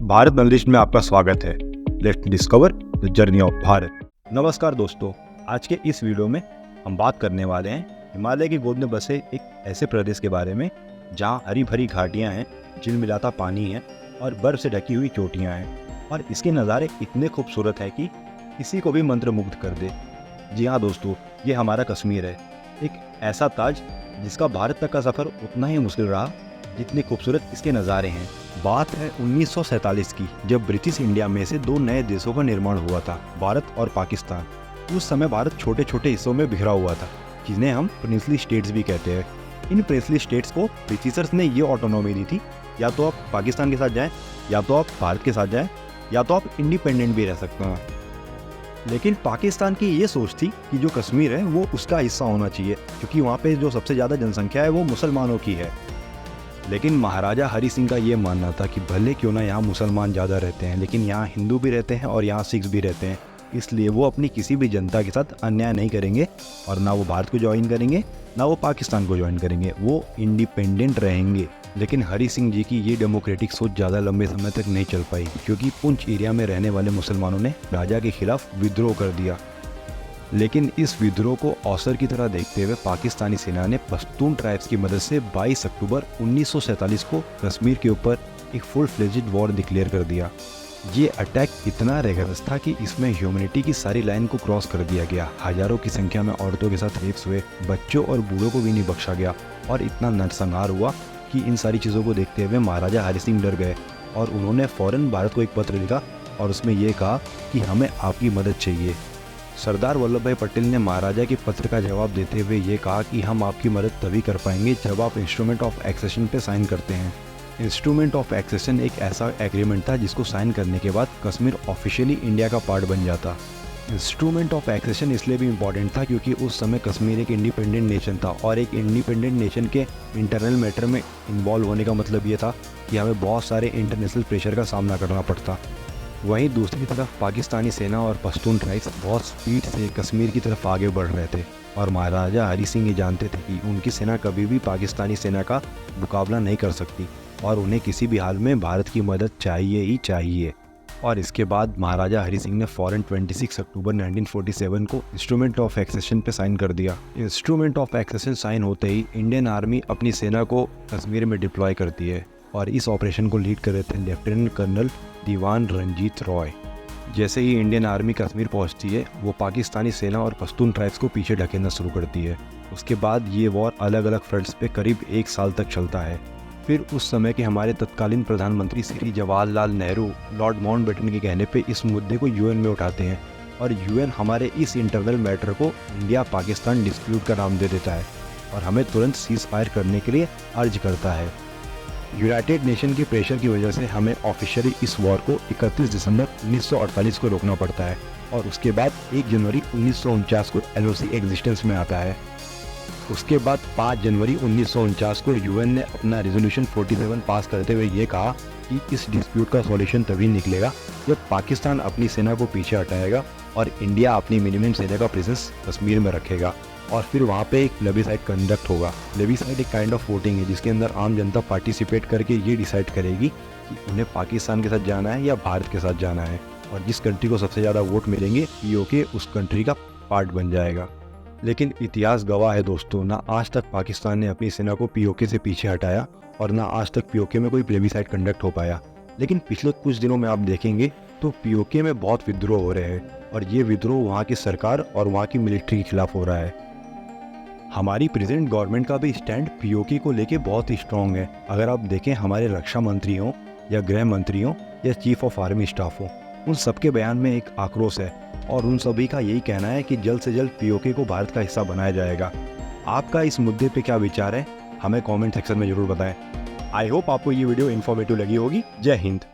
Bharat unlist में आपका स्वागत है। Let's discover the journey of Bharat. नमस्कार दोस्तों, आज के इस वीडियो में हम बात करने वाले हैं हिमालय की गोद में बसे एक ऐसे प्रदेश के बारे में जहां हरी भरी घाटियां हैं, झिलमिलाता पानी है और बर्फ से ढकी हुई चोटियां हैं और इसके नज़ारे इतने खूबसूरत हैं कि किसी को भी मंत्रमुग्ध कर दे। जी हाँ दोस्तों, ये हमारा कश्मीर है, एक ऐसा ताज जिसका भारत तक का सफ़र उतना ही मुश्किल रहा जितने खूबसूरत इसके नज़ारे हैं। बात है 1947 की, जब ब्रिटिश इंडिया में से दो नए देशों का निर्माण हुआ था, भारत और पाकिस्तान। उस समय भारत छोटे छोटे हिस्सों में बिखरा हुआ था, जिन्हें हम प्रिंसली स्टेट्स भी कहते हैं। इन प्रिंसली स्टेट्स को ब्रिटिशर्स ने ये ऑटोनॉमी दी थी, या तो आप पाकिस्तान के साथ जाएं, या तो आप भारत के साथ जाएं, या तो आप इंडिपेंडेंट भी रह सकते हैं। लेकिन पाकिस्तान की ये सोच थी कि जो कश्मीर है वो उसका हिस्सा होना चाहिए, क्योंकि वहाँ पे जो सबसे ज़्यादा जनसंख्या है वो मुसलमानों की है। लेकिन महाराजा हरि सिंह का ये मानना था कि भले क्यों ना यहाँ मुसलमान ज़्यादा रहते हैं, लेकिन यहाँ हिंदू भी रहते हैं और यहाँ सिख्स भी रहते हैं, इसलिए वो अपनी किसी भी जनता के साथ अन्याय नहीं करेंगे और ना वो भारत को ज्वाइन करेंगे ना वो पाकिस्तान को ज्वाइन करेंगे, वो इंडिपेंडेंट रहेंगे। लेकिन हरि सिंह जी की ये डेमोक्रेटिक सोच ज़्यादा लंबे समय तक नहीं चल पाई, क्योंकि पुंछ एरिया में रहने वाले मुसलमानों ने राजा के खिलाफ विद्रोह कर दिया। लेकिन इस विद्रोह को अवसर की तरह देखते हुए पाकिस्तानी सेना ने पश्तून ट्राइब्स की मदद से 22 अक्टूबर 1947 को कश्मीर के ऊपर एक फुल फ्लेज्ड वॉर डिक्लेयर कर दिया। ये अटैक इतना रेगरस था कि इसमें ह्यूमैनिटी की सारी लाइन को क्रॉस कर दिया गया। हजारों की संख्या में औरतों के साथ रेप्स हुए, बच्चों और बूढ़ों को भी नहीं बख्शा गया और इतना नरसंहार हुआ कि इन सारी चीज़ों को देखते हुए महाराजा हरि सिंह डर गए और उन्होंने फ़ौरन भारत को एक पत्र लिखा और उसमें यह कहा कि हमें आपकी मदद चाहिए। सरदार वल्लभ भाई पटेल ने महाराजा के पत्र का जवाब देते हुए ये कहा कि हम आपकी मदद तभी कर पाएंगे जब आप इंस्ट्रूमेंट ऑफ एक्सेशन पे साइन करते हैं। इंस्ट्रूमेंट ऑफ एक्सेशन एक ऐसा एग्रीमेंट था जिसको साइन करने के बाद कश्मीर ऑफिशियली इंडिया का पार्ट बन जाता। इंस्ट्रूमेंट ऑफ एक्सेशन इसलिए भी इम्पॉर्टेंट था क्योंकि उस समय कश्मीर एक इंडिपेंडेंट नेशन था और एक इंडिपेंडेंट नेशन के इंटरनल मैटर में इन्वॉल्व होने का मतलब ये था कि हमें बहुत सारे इंटरनेशनल प्रेशर का सामना करना पड़ता। वहीं दूसरी तरफ पाकिस्तानी सेना और पश्तून ट्राइब्स बहुत स्पीड से कश्मीर की तरफ आगे बढ़ रहे थे और महाराजा हरि सिंह ये जानते थे कि उनकी सेना कभी भी पाकिस्तानी सेना का मुकाबला नहीं कर सकती और उन्हें किसी भी हाल में भारत की मदद चाहिए ही चाहिए। और इसके बाद महाराजा हरि सिंह ने फ़ौरन 26 अक्टूबर 1947 को इंस्ट्रूमेंट ऑफ एक्सेशन पे साइन कर दिया। इंस्ट्रूमेंट ऑफ एक्सेशन साइन होते ही इंडियन आर्मी अपनी सेना को कश्मीर में डिप्लॉय करती है और इस ऑपरेशन को लीड कर रहे थे लेफ्टिनेंट कर्नल दीवान रणजीत रॉय। जैसे ही इंडियन आर्मी कश्मीर पहुंचती है, वो पाकिस्तानी सेना और पश्तून ट्राइब्स को पीछे ढकेलना शुरू करती है। उसके बाद ये वॉर अलग अलग फ्रंट्स पे करीब 1 साल तक चलता है। फिर उस समय के हमारे तत्कालीन प्रधानमंत्री श्री जवाहरलाल नेहरू लॉर्ड माउंटबेटन के कहने पे इस मुद्दे को यूएन में उठाते हैं और यूएन हमारे इस इंटरनल मैटर को इंडिया पाकिस्तान डिस्प्यूट का नाम दे देता है और हमें तुरंत सीज फायर करने के लिए अर्ज करता है। यूनाइटेड नेशन के प्रेशर की वजह से हमें ऑफिशियली इस वॉर को 31 दिसंबर 1948 को रोकना पड़ता है और उसके बाद 1 जनवरी 1949 को एलओसी एग्जिस्टेंस में आता है। उसके बाद 5 जनवरी 1949 को यूएन ने अपना रेजोल्यूशन 47 पास करते हुए ये कहा कि इस डिस्प्यूट का सॉल्यूशन तभी निकलेगा जब पाकिस्तान अपनी सेना को पीछे हटाएगा और इंडिया अपनी मिनिमम सेना का प्रेजेंस कश्मीर में रखेगा और फिर वहाँ पे एक प्लेबिसाइड कंडक्ट होगा। प्लेबिसाइड एक काइंड ऑफ वोटिंग है जिसके अंदर आम जनता पार्टिसिपेट करके ये डिसाइड करेगी कि उन्हें पाकिस्तान के साथ जाना है या भारत के साथ जाना है और जिस कंट्री को सबसे ज़्यादा वोट मिलेंगे पीओके उस कंट्री का पार्ट बन जाएगा। लेकिन इतिहास गवाह है दोस्तों, ना आज तक पाकिस्तान ने अपनी सेना को पीओके से पीछे हटाया और ना आज तक पीओके में कोई प्लेबिसाइड कंडक्ट हो पाया। लेकिन पिछले कुछ दिनों में आप देखेंगे तो पीओके में बहुत विद्रोह हो रहे हैं और ये विद्रोह वहाँ की सरकार और वहाँ की मिलिट्री के खिलाफ हो रहा है। हमारी प्रेजेंट गवर्नमेंट का भी स्टैंड पीओके को लेके बहुत ही स्ट्रॉन्ग है। अगर आप देखें हमारे रक्षा मंत्री हों या गृह मंत्री हों या चीफ ऑफ आर्मी स्टाफ हो, उन सबके बयान में एक आक्रोश है और उन सभी का यही कहना है कि जल्द से जल्द पीओके को भारत का हिस्सा बनाया जाएगा। आपका इस मुद्दे पे क्या विचार है, हमें कमेंट सेक्शन में ज़रूर बताएं। आई होप आपको ये वीडियो इन्फॉर्मेटिव लगी होगी। जय हिंद।